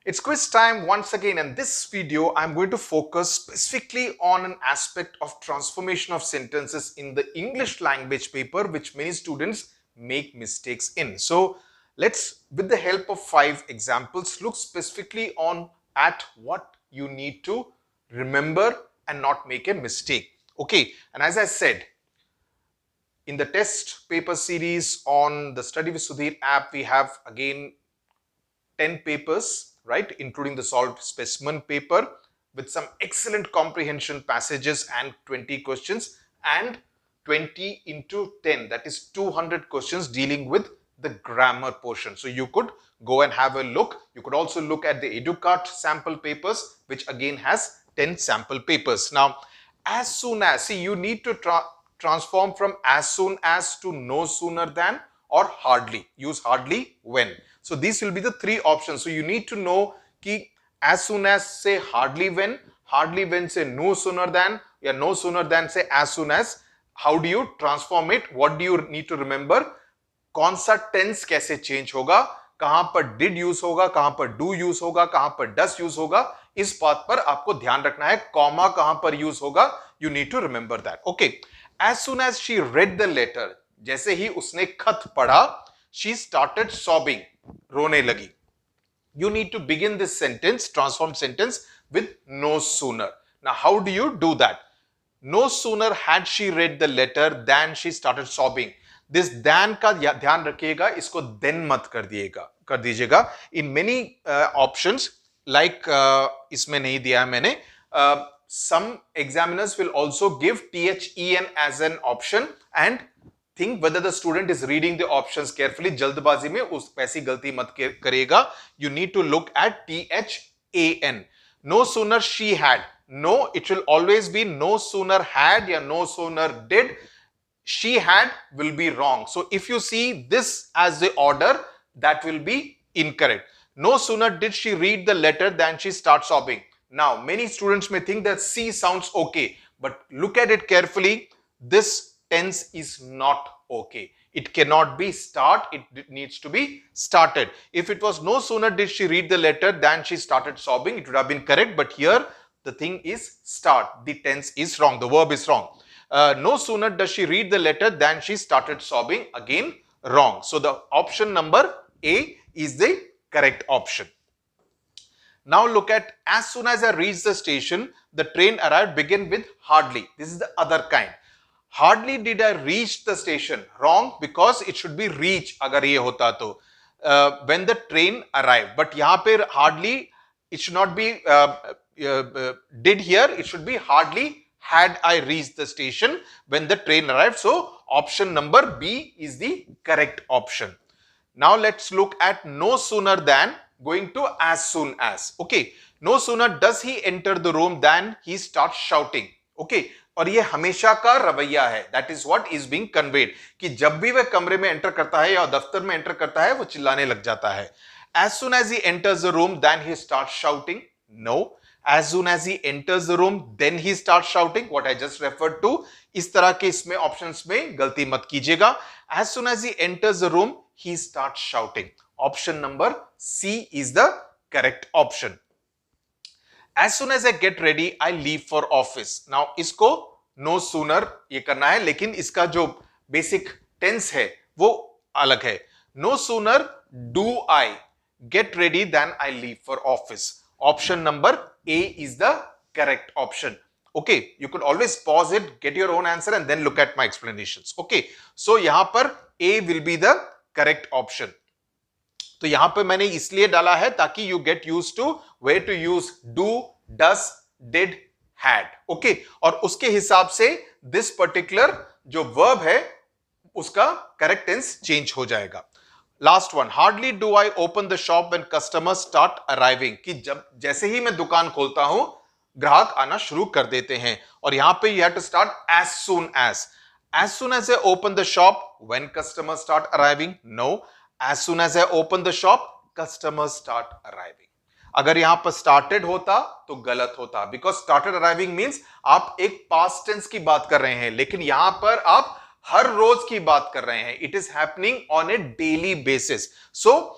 It's quiz time once again, and this video I'm going to focus specifically on an aspect of transformation of sentences in the English language paper, which many students make mistakes in. So let's, with the help of 5 examples, look specifically on at what you need to remember and not make a mistake. Okay, and as I said, in the test paper series on the Study with Sudhir app, we have again 10 papers, right, including the solved specimen paper with some excellent comprehension passages and 20 questions, and 20 into 10, that is 200 questions dealing with the grammar portion. So you could go and have a look. You could also look at the EduCart sample papers, which again has 10 sample papers. Now, as soon as, see, you need to transform from as soon as to no sooner than or hardly. Use hardly when. So these will be the 3 options. So you need to know कि as soon as say hardly when say no sooner than, या no sooner than say as soon as. How do you transform it? What do you need to remember? कौन सा tense कैसे change होगा? कहां पर did use होगा? कहां पर do use होगा? कहां पर does use होगा? इस बात पर आपको ध्यान रखना है. कॉमा कहां पर यूज होगा? You need to remember that. Okay. As soon as she read the letter, जैसे ही उसने खत पढ़ा, she started sobbing. रोने लगी. You need to begin this sentence, transform sentence with no sooner. Now, how do you do that? No sooner had she read the letter than she started sobbing. This than का ध्यान रखिएगा, इसको then मत कर दीजिएगा. In many options, like इसमें नहीं दिया है मैंने, some examiners will also give THEN as an option and think whether the student is reading the options carefully. जल्दबाजी में उस वैसी गलती मत करेगा. You need to look at THAN. No sooner she had. No, it will always be no sooner had या no sooner did. She had will be wrong. So if you see this as the order, that will be incorrect. No sooner did she read the letter than she starts sobbing. Now, many students may think that C sounds okay, but look at it carefully. This tense is not okay. It cannot be start. It needs to be started. If it was no sooner did she read the letter than she started sobbing, it would have been correct. But here the thing is start. The tense is wrong. The verb is wrong. No sooner does she read the letter than she started sobbing. Again, wrong. So the option number A is the correct option. Now look at as soon as I reached the station, the train arrived. Begin with hardly. This is the other kind. Hardly did I reach the station. Wrong, because it should be reach अगर ये होता तो when the train arrived. But यहाँ पे hardly, it should not be did here. It should be hardly had I reached the station when the train arrived. So option number B is the correct option. Now let's look at no sooner than going to as soon as. Okay, no sooner does he enter the room than he starts shouting. Okay, और ये हमेशा का रवैया है. That is what is being conveyed कि जब भी वह कमरे में एंटर करता है या दफ्तर में एंटर करता है, वो चिल्लाने लग जाता है. As soon as he enters the room, then he starts shouting. No. As soon as he enters the room, then he starts shouting. What I just referred to. इस तरह के इसमें options में गलती मत कीजिएगा. As soon as he enters the room, he starts shouting. Option number C is the correct option. As soon as I get ready, I leave for office. Now, इसको no sooner ये करना है, लेकिन इसका जो basic tense है, वो अलग है. No sooner do I get ready than I leave for office. Option number A is the correct option. Okay, you could always pause it, get your own answer, and then look at my explanations. Okay, so यहाँ पर A will be the correct option. तो यहां पे मैंने इसलिए डाला है ताकि you get used to where to use do, does, did, had. Okay, और उसके हिसाब से this particular जो verb है उसका correct tense change हो जाएगा. Last one, hardly do I open the shop when customers start arriving. कि जब जैसे ही मैं दुकान खोलता हूं, ग्राहक आना शुरू कर देते हैं. और यहां पे you have to start as soon as. As soon as I open the shop, when customers start arriving? No. As soon as I open the shop, customers start arriving. अगर यहां पर started होता तो गलत होता, because started arriving means आप एक past tense की बात कर रहे हैं, लेकिन यहां पर आप हर रोज की बात कर रहे हैं. It is happening on a daily basis. So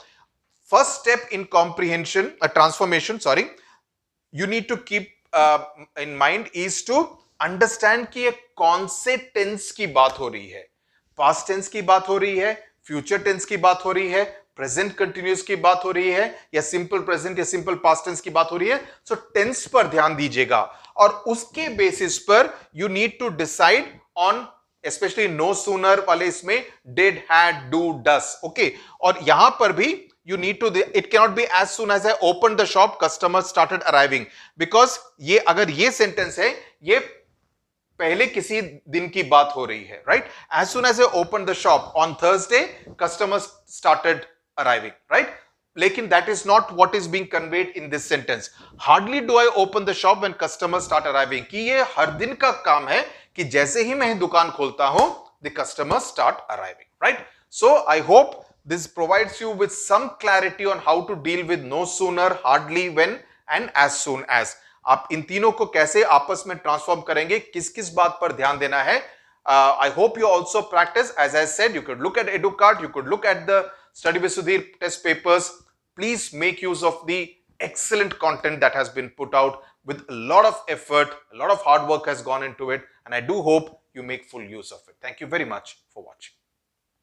first step in comprehension, transformation, sorry, you need to keep in mind is to understand कि ये कौन से टेंस की बात हो रही है. पास्ट टेंस की बात हो रही है, फ्यूचर टेंस की बात हो रही है, प्रेजेंट कंटिन्यूस की बात हो रही है, या सिंपल प्रेजेंट या सिंपल पास्ट टेंस की बात हो रही है. सो टेंस पर ध्यान दीजिएगा और उसके बेसिस पर you need to decide on specially no sooner वाले इसमें did, had, do, does. Okay, और यहां पर भी you need to, it cannot be as soon as I opened the shop customers started arriving, because ये अगर ये sentence है, ये पहले किसी दिन की बात हो रही है, right? As soon as I opened the shop on Thursday customers started arriving, right? लेकिन that is not what is being conveyed in this sentence. Hardly do I open the shop when customers start arriving. कि ये हर दिन का काम है कि जैसे ही मैं दुकान खोलता हूं the customers start arriving, right? So I hope this provides you with some clarity on how to deal with no sooner, hardly, when and as soon as. आप इन तीनों को कैसे आपस में ट्रांसफॉर्म करेंगे, किस किस बात पर ध्यान देना है. I hope you also practice. As I said, you could look at EduCard, you could look at the Study with Sudhir test papers. Please make use of the excellent content that has been put out with a lot of effort, a lot of hard work has gone into it, and I do hope you make full use of it. Thank you very much for watching.